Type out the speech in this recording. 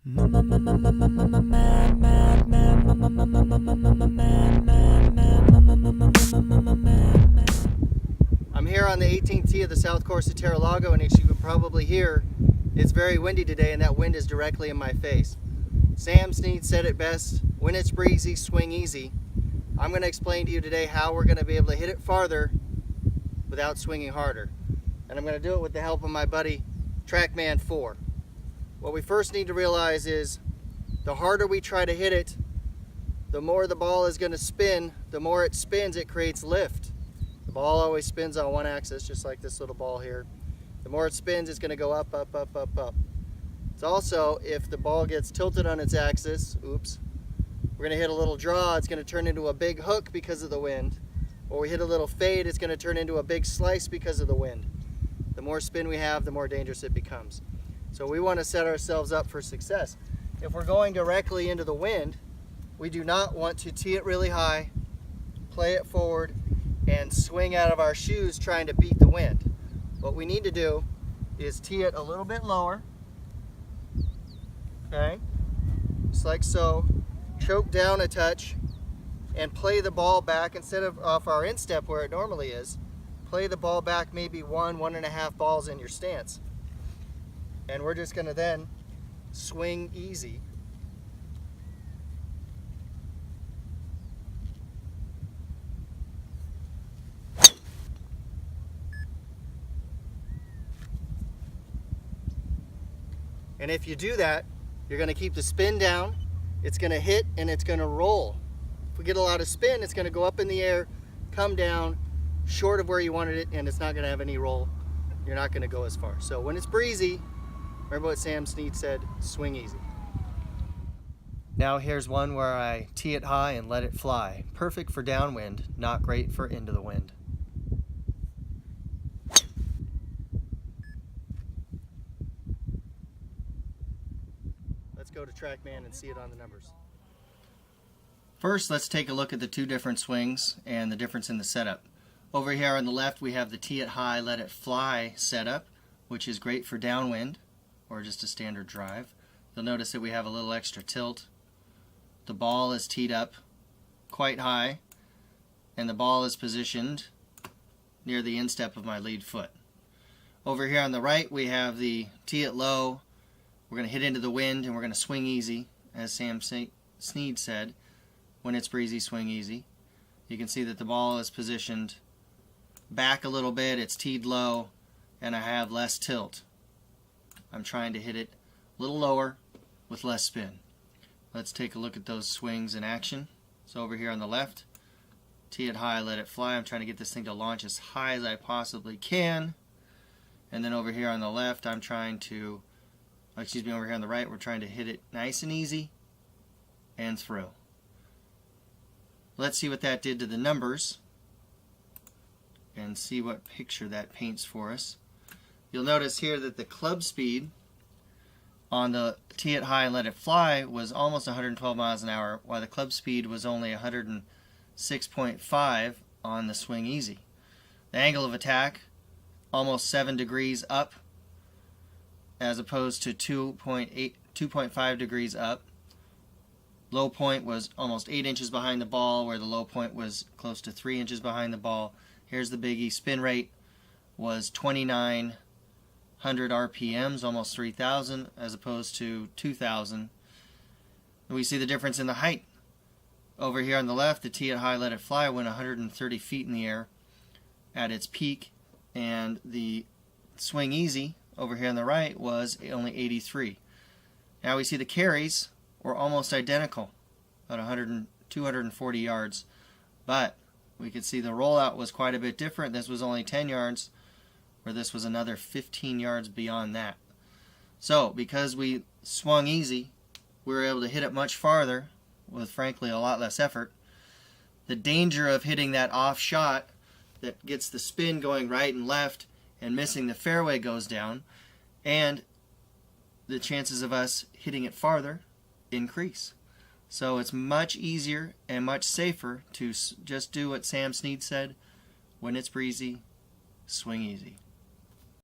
I'm here on the 18th tee of the south course of Terra-Lago, and as you can probably hear, it's very windy today, and that wind is directly in my face. Sam Snead said it best: when it's breezy, swing easy. I'm going to explain to you today how we're going to be able to hit it farther without swinging harder. And I'm going to do it with the help of my buddy Trackman 4. What we first need to realize is the harder we try to hit it, the more the ball is going to spin. The more it spins, it creates lift. The ball always spins on one axis, just like this little ball here. The more it spins, it's going to go up, up, up, up, up. It's also, if the ball gets tilted on its axis, oops, we're going to hit a little draw, it's going to turn into a big hook because of the wind. Or we hit a little fade, it's going to turn into a big slice because of the wind. The more spin we have, the more dangerous it becomes. So we want to set ourselves up for success. If we're going directly into the wind, we do not want to tee it really high, play it forward, and swing out of our shoes trying to beat the wind. What we need to do is tee it a little bit lower, okay, just like so, choke down a touch, and play the ball back instead of off our instep where it normally is. Play the ball back maybe 1.5 balls in your stance. And we're just going to then swing easy. And if you do that, you're going to keep the spin down, it's going to hit, and it's going to roll. If we get a lot of spin, it's going to go up in the air, come down, short of where you wanted it, and it's not going to have any roll. You're not going to go as far. So when it's breezy, remember what Sam Snead said, swing easy. Now here's one where I tee it high and let it fly. Perfect for downwind, not great for into the wind. Let's go to Trackman and see it on the numbers. First, let's take a look at the two different swings and the difference in the setup. Over here on the left, we have the tee it high, let it fly setup, which is great for downwind or just a standard drive. You'll notice that we have a little extra tilt. The ball is teed up quite high, and the ball is positioned near the instep of my lead foot. Over here on the right, we have the tee it low. We're going to hit into the wind, and we're going to swing easy, as Sam Snead said. When it's breezy, swing easy. You can see that the ball is positioned back a little bit, it's teed low, and I have less tilt. I'm trying to hit it a little lower with less spin. Let's take a look at those swings in action. So over here on the left, tee it high, let it fly. I'm trying to get this thing to launch as high as I possibly can. And then over here on the left, I'm trying to, over here on the right, we're trying to hit it nice and easy and through. Let's see what that did to the numbers and see what picture that paints for us. You'll notice here that the club speed on the tee it high and let it fly was almost 112 miles an hour, while the club speed was only 106.5 on the swing easy. The angle of attack, almost 7 degrees up, as opposed to 2.5 degrees up. Low point was almost 8 inches behind the ball, where the low point was close to 3 inches behind the ball. Here's the biggie. Spin rate was 2,900 RPMs, almost 3,000, as opposed to 2,000. We see the difference in the height. Over here on the left, the tee it high, let it fly went 130 feet in the air at its peak, and the swing easy over here on the right was only 83. Now we see the carries were almost identical at 240 yards, but we could see the rollout was quite a bit different. This was only 10 yards, where this was another 15 yards beyond that. So because we swung easy, we were able to hit it much farther with, frankly, a lot less effort. The danger of hitting that off shot that gets the spin going right and left and missing the fairway goes down, and the chances of us hitting it farther increase. So it's much easier and much safer to just do what Sam Snead said: when it's breezy, swing easy.